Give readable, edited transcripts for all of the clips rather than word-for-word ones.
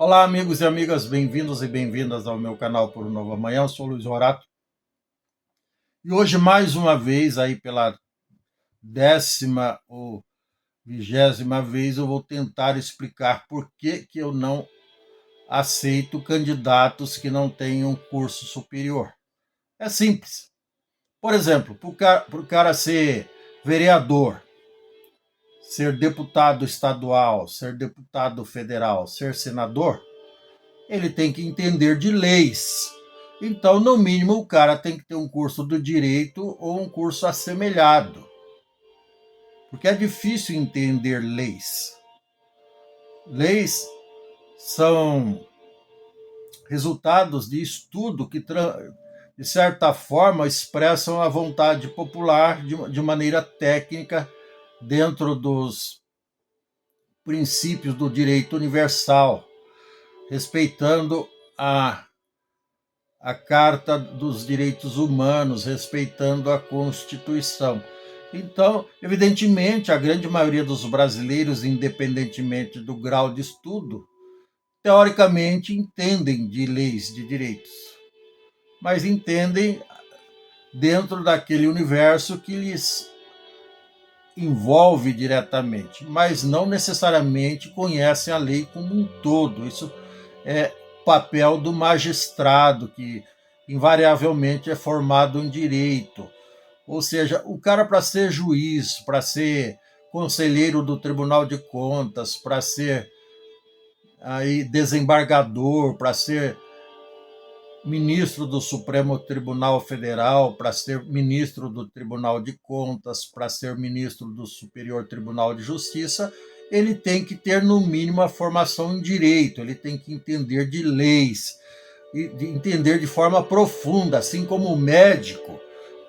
Olá, amigos e amigas, bem-vindos e bem-vindas ao meu canal Por um Novo Amanhã. Eu sou o Luiz Horato e hoje, mais uma vez, aí pela 10ª ou 20ª vez, eu vou tentar explicar por que eu não aceito candidatos que não tenham curso superior. É simples. Por exemplo, para o cara ser vereador, ser deputado estadual, ser deputado federal, ser senador, ele tem que entender de leis. Então, no mínimo, o cara tem que ter um curso do direito ou um curso assemelhado. Porque é difícil entender leis. Leis são resultados de estudo que, de certa forma, expressam a vontade popular de maneira técnica dentro dos princípios do direito universal, respeitando a Carta dos Direitos Humanos, respeitando a Constituição. Então, evidentemente, a grande maioria dos brasileiros, independentemente do grau de estudo, teoricamente entendem de leis de direitos, mas entendem dentro daquele universo que lhes envolve diretamente, mas não necessariamente conhecem a lei como um todo. Isso é papel do magistrado, que invariavelmente é formado em direito. Ou seja, o cara, para ser juiz, para ser conselheiro do Tribunal de Contas, para ser aí desembargador, para ser ministro do Supremo Tribunal Federal, para ser ministro do Tribunal de Contas, para ser ministro do Superior Tribunal de Justiça, ele tem que ter, no mínimo, a formação em direito, ele tem que entender de leis, e de entender de forma profunda, assim como o médico,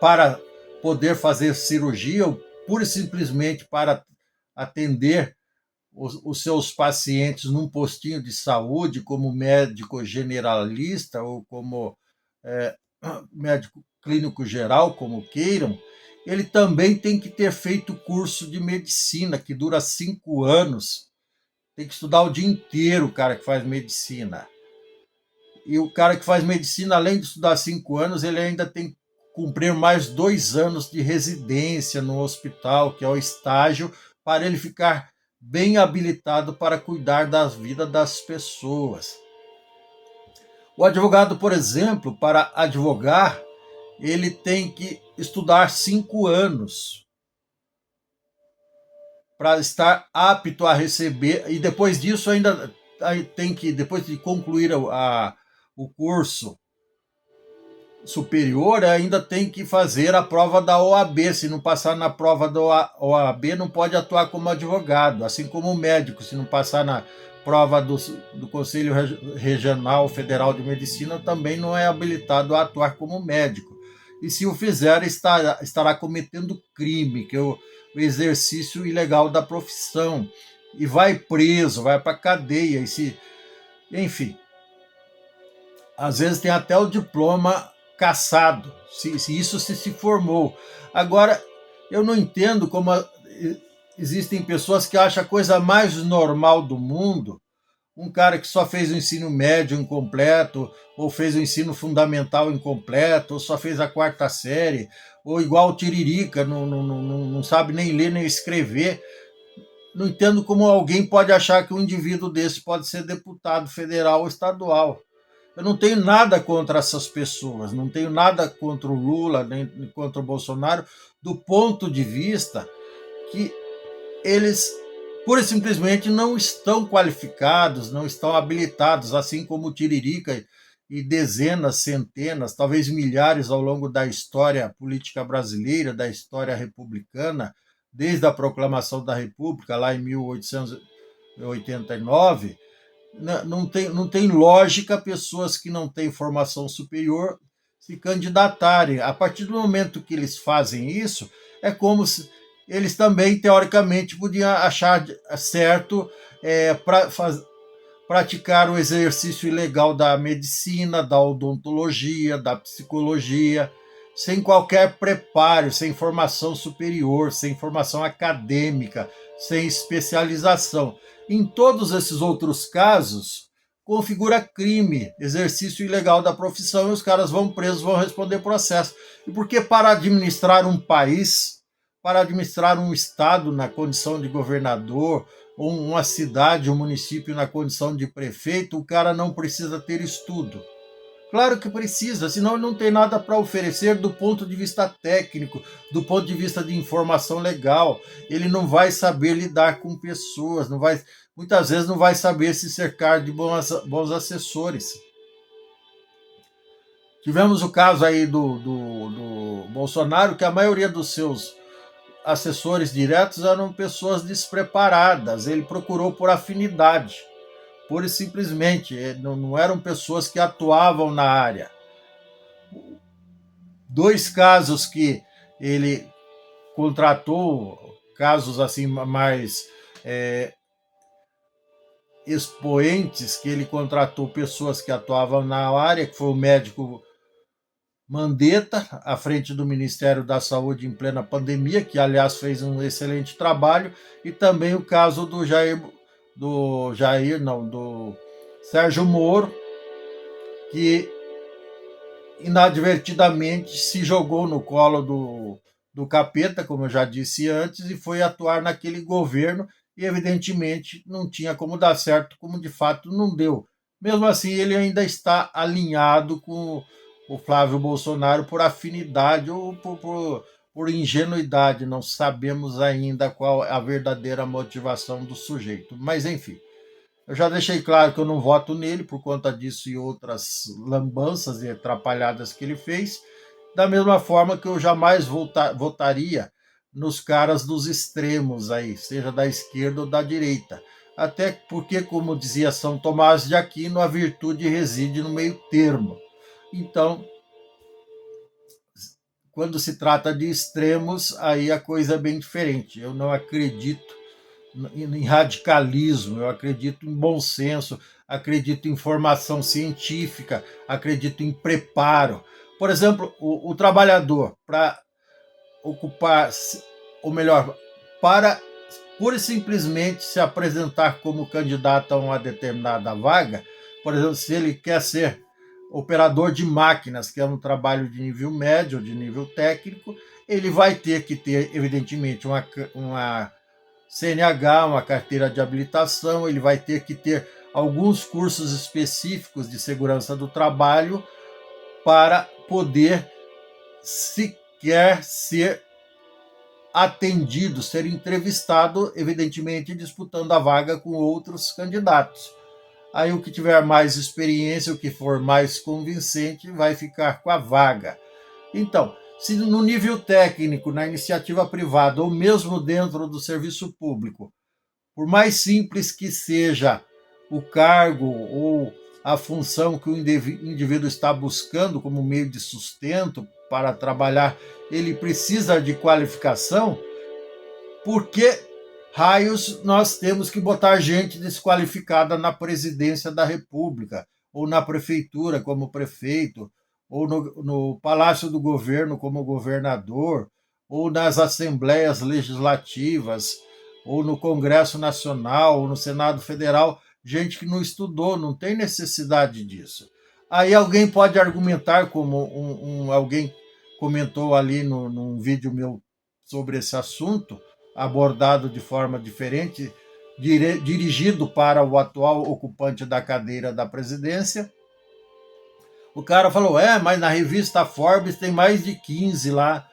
para poder fazer cirurgia, ou pura e simplesmente para atender os seus pacientes num postinho de saúde, como médico generalista ou como é, médico clínico geral, como queiram, ele também tem que ter feito curso de medicina, que dura 5 anos. Tem que estudar o dia inteiro o cara que faz medicina. E o cara que faz medicina, além de estudar 5 anos, ele ainda tem que cumprir mais 2 anos de residência no hospital, que é o estágio, para ele ficar bem habilitado para cuidar da vida das pessoas. O advogado, por exemplo, para advogar, ele tem que estudar 5 anos para estar apto a receber, e depois disso ainda tem que, depois de concluir o curso superior, ainda tem que fazer a prova da OAB. Se não passar na prova da OAB, não pode atuar como advogado, assim como o médico, se não passar na prova do Conselho Regional Federal de Medicina, também não é habilitado a atuar como médico. E se o fizer, estará cometendo crime, que é o exercício ilegal da profissão, e vai preso, vai para a cadeia, enfim, às vezes tem até o diploma cassado, se isso se formou. Agora, eu não entendo como existem pessoas que acham a coisa mais normal do mundo um cara que só fez o ensino médio incompleto, ou fez o ensino fundamental incompleto, ou só fez a 4ª série, ou igual o Tiririca, não sabe nem ler nem escrever. Não entendo como alguém pode achar que um indivíduo desse pode ser deputado federal ou estadual. Eu não tenho nada contra essas pessoas, não tenho nada contra o Lula, nem contra o Bolsonaro, do ponto de vista que eles, pura e simplesmente, não estão qualificados, não estão habilitados, assim como o Tiririca e dezenas, centenas, talvez milhares ao longo da história política brasileira, da história republicana, desde a proclamação da República, lá em 1889. Não tem lógica pessoas que não têm formação superior se candidatarem. A partir do momento que eles fazem isso, é como se eles também, teoricamente, podiam achar certo praticar o exercício ilegal da medicina, da odontologia, da psicologia, sem qualquer preparo, sem formação superior, sem formação acadêmica, sem especialização. Em todos esses outros casos, configura crime, exercício ilegal da profissão, e os caras vão presos, vão responder processo. E porque para administrar um país, para administrar um estado na condição de governador, ou uma cidade, um município na condição de prefeito, o cara não precisa ter estudo? Claro que precisa, senão ele não tem nada para oferecer do ponto de vista técnico, do ponto de vista de informação legal. Ele não vai saber lidar com pessoas, muitas vezes não vai saber se cercar de bons assessores. Tivemos o caso aí do Bolsonaro, que a maioria dos seus assessores diretos eram pessoas despreparadas. Ele procurou por afinidade, pura e simplesmente. Não eram pessoas que atuavam na área. 2 casos que ele contratou, casos assim mais expoentes, que ele contratou pessoas que atuavam na área, que foi o médico Mandetta, à frente do Ministério da Saúde em plena pandemia, que aliás fez um excelente trabalho, e também o caso do Sérgio Moro, que inadvertidamente se jogou no colo do capeta, como eu já disse antes, e foi atuar naquele governo, e evidentemente não tinha como dar certo, como de fato não deu. Mesmo assim, ele ainda está alinhado com o Flávio Bolsonaro por afinidade ou por ingenuidade. Não sabemos ainda qual é a verdadeira motivação do sujeito. Mas, enfim, eu já deixei claro que eu não voto nele por conta disso e outras lambanças e atrapalhadas que ele fez, da mesma forma que eu jamais votaria nos caras dos extremos aí, seja da esquerda ou da direita. Até porque, como dizia São Tomás de Aquino, a virtude reside no meio termo. Então, quando se trata de extremos, aí a coisa é bem diferente. Eu não acredito em radicalismo, eu acredito em bom senso, acredito em formação científica, acredito em preparo. Por exemplo, o trabalhador, para ocupar, ou melhor, para pura e simplesmente se apresentar como candidato a uma determinada vaga, por exemplo, se ele quer ser operador de máquinas, que é um trabalho de nível médio, de nível técnico, ele vai ter que ter, evidentemente, uma CNH, uma carteira de habilitação, ele vai ter que ter alguns cursos específicos de segurança do trabalho para poder sequer ser atendido, ser entrevistado, evidentemente disputando a vaga com outros candidatos. Aí o que tiver mais experiência, o que for mais convincente, vai ficar com a vaga. Então, se no nível técnico, na iniciativa privada, ou mesmo dentro do serviço público, por mais simples que seja o cargo ou a função que o indivíduo está buscando como meio de sustento para trabalhar, ele precisa de qualificação, por que raios nós temos que botar gente desqualificada na presidência da República, ou na prefeitura como prefeito, ou no Palácio do Governo como governador, ou nas assembleias legislativas, ou no Congresso Nacional, ou no Senado Federal, gente que não estudou, não tem necessidade disso. Aí alguém pode argumentar, como alguém comentou ali num vídeo meu sobre esse assunto, abordado de forma diferente, dirigido para o atual ocupante da cadeira da presidência. O cara falou, mas na revista Forbes tem mais de 15 lá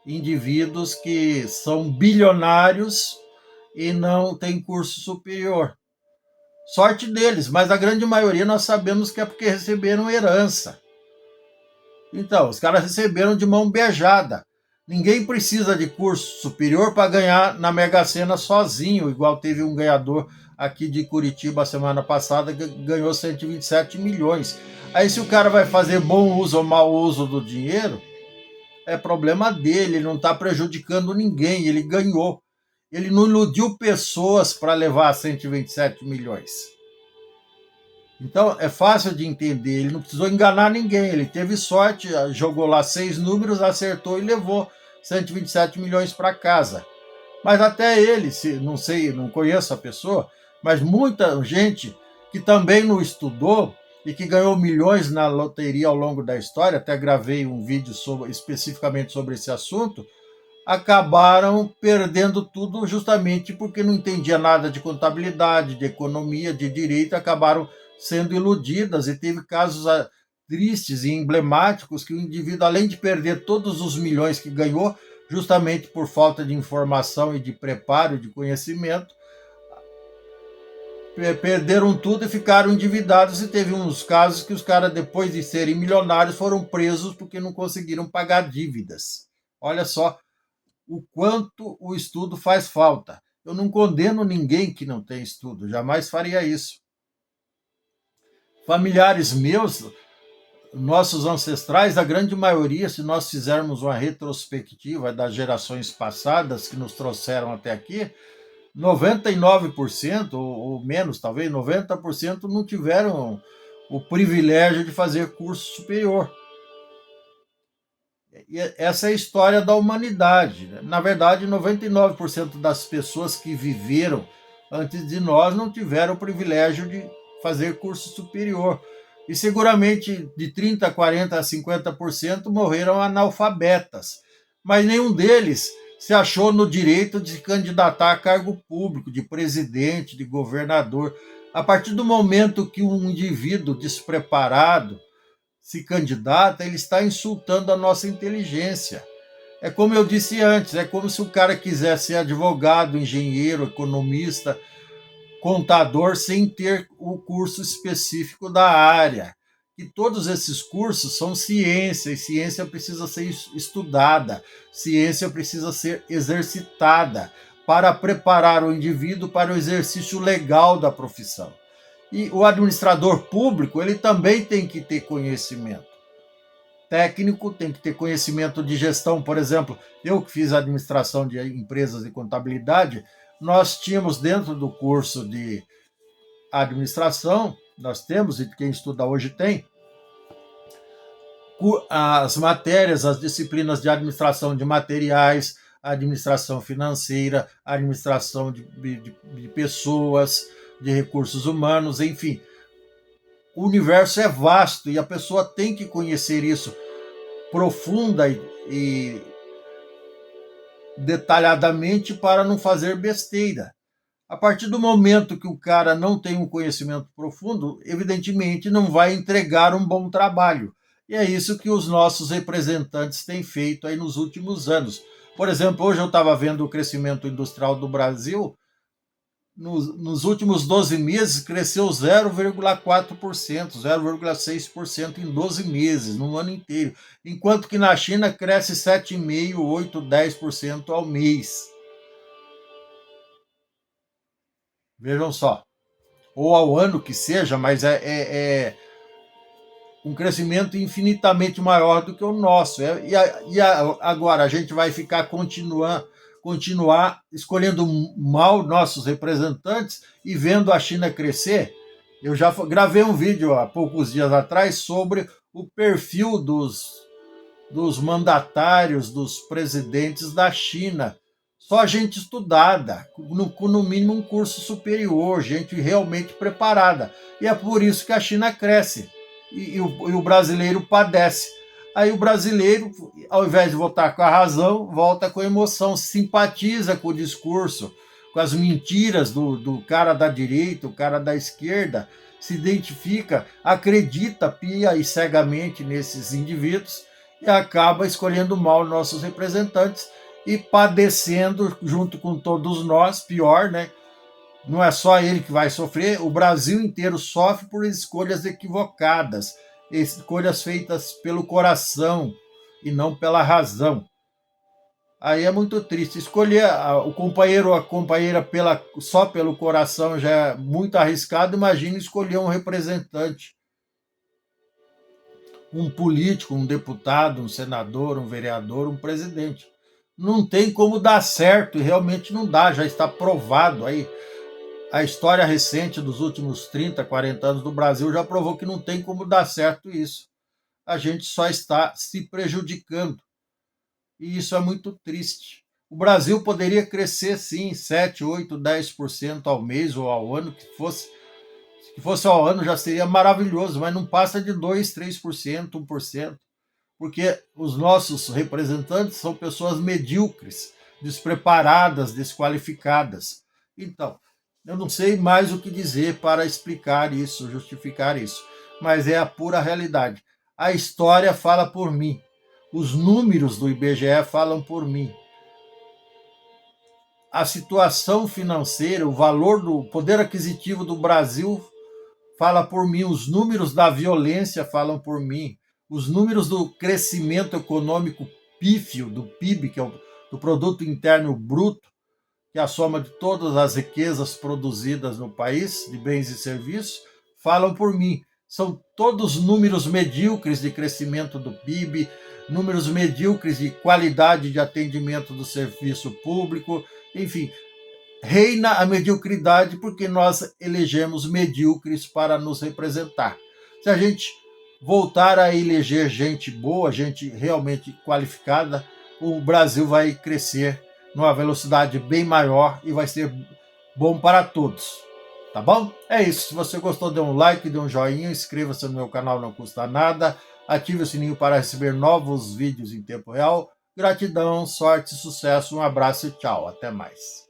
indivíduos que são bilionários e não têm curso superior. Sorte deles, mas a grande maioria nós sabemos que é porque receberam herança. Então, os caras receberam de mão beijada. Ninguém precisa de curso superior para ganhar na Mega Sena sozinho, igual teve um ganhador aqui de Curitiba a semana passada que ganhou 127 milhões. Aí se o cara vai fazer bom uso ou mau uso do dinheiro, é problema dele, ele não está prejudicando ninguém, ele ganhou. Ele não iludiu pessoas para levar 127 milhões. Então é fácil de entender, ele não precisou enganar ninguém, ele teve sorte, jogou lá 6 números, acertou e levou 127 milhões para casa. Mas até ele, não sei, não conheço a pessoa, mas muita gente que também não estudou e que ganhou milhões na loteria ao longo da história, até gravei um vídeo especificamente sobre esse assunto, acabaram perdendo tudo justamente porque não entendia nada de contabilidade, de economia, de direito, acabaram sendo iludidas, e teve casos tristes e emblemáticos que o indivíduo, além de perder todos os milhões que ganhou, justamente por falta de informação e de preparo, de conhecimento, perderam tudo e ficaram endividados, e teve uns casos que os caras, depois de serem milionários, foram presos porque não conseguiram pagar dívidas. Olha só o quanto o estudo faz falta. Eu não condeno ninguém que não tem estudo, jamais faria isso. Familiares meus, nossos ancestrais, a grande maioria, se nós fizermos uma retrospectiva das gerações passadas que nos trouxeram até aqui, 99%, ou menos, talvez 90%, não tiveram o privilégio de fazer curso superior. E essa é a história da humanidade. Na verdade, 99% das pessoas que viveram antes de nós não tiveram o privilégio de fazer curso superior. E seguramente de 30%, 40%, a 50% morreram analfabetas. Mas nenhum deles se achou no direito de se candidatar a cargo público, de presidente, de governador. A partir do momento que um indivíduo despreparado se candidata, ele está insultando a nossa inteligência. É como eu disse antes, é como se o cara quisesse ser advogado, engenheiro, economista, contador, sem ter o curso específico da área. E todos esses cursos são ciência, e ciência precisa ser estudada, ciência precisa ser exercitada para preparar o indivíduo para o exercício legal da profissão. E o administrador público, ele também tem que ter conhecimento técnico, tem que ter conhecimento de gestão. Por exemplo, eu que fiz administração de empresas e contabilidade, nós tínhamos dentro do curso de administração, nós temos, e quem estuda hoje tem, as matérias, as disciplinas de administração de materiais, administração financeira, administração de pessoas, de recursos humanos, enfim. O universo é vasto e a pessoa tem que conhecer isso profunda e detalhadamente para não fazer besteira. A partir do momento que o cara não tem um conhecimento profundo, evidentemente não vai entregar um bom trabalho. E é isso que os nossos representantes têm feito aí nos últimos anos. Por exemplo, hoje eu estava vendo o crescimento industrial do Brasil. Nos últimos 12 meses, cresceu 0,4%, 0,6% em 12 meses, no ano inteiro. Enquanto que na China cresce 7,5%, 8%, 10% ao mês. Vejam só. Ou ao ano que seja, mas é um crescimento infinitamente maior do que o nosso. Agora a gente vai ficar continuar escolhendo mal nossos representantes e vendo a China crescer. Eu já gravei um vídeo há poucos dias atrás sobre o perfil dos mandatários, dos presidentes da China. Só gente estudada, no mínimo um curso superior, gente realmente preparada. E é por isso que a China cresce e o brasileiro padece. Aí o brasileiro, ao invés de votar com a razão, volta com a emoção, simpatiza com o discurso, com as mentiras do cara da direita, o cara da esquerda, se identifica, acredita pia e cegamente nesses indivíduos e acaba escolhendo mal nossos representantes e padecendo junto com todos nós, pior, né? Não é só ele que vai sofrer, o Brasil inteiro sofre por escolhas equivocadas, escolhas feitas pelo coração e não pela razão. Aí é muito triste. Escolher o companheiro ou a companheira só pelo coração já é muito arriscado. Imagine escolher um representante, um político, um deputado, um senador, um vereador, um presidente. Não tem como dar certo, e realmente não dá, já está provado aí. A história recente dos últimos 30, 40 anos do Brasil já provou que não tem como dar certo isso. A gente só está se prejudicando. E isso é muito triste. O Brasil poderia crescer, sim, 7, 8, 10% ao mês ou ao ano, que Se fosse ao ano já seria maravilhoso, mas não passa de 2, 3%, 1%, porque os nossos representantes são pessoas medíocres, despreparadas, desqualificadas. Então, eu não sei mais o que dizer para explicar isso, justificar isso, mas é a pura realidade. A história fala por mim. Os números do IBGE falam por mim. A situação financeira, o valor do poder aquisitivo do Brasil fala por mim, os números da violência falam por mim, os números do crescimento econômico pífio, do PIB, que é o do Produto Interno Bruto, que é a soma de todas as riquezas produzidas no país, de bens e serviços, falam por mim. São todos números medíocres de crescimento do PIB, números medíocres de qualidade de atendimento do serviço público, enfim, reina a mediocridade porque nós elegemos medíocres para nos representar. Se a gente voltar a eleger gente boa, gente realmente qualificada, o Brasil vai crescer numa velocidade bem maior e vai ser bom para todos. Tá bom? É isso. Se você gostou, dê um like, dê um joinha, inscreva-se no meu canal, não custa nada. Ative o sininho para receber novos vídeos em tempo real. Gratidão, sorte, sucesso, um abraço e tchau. Até mais.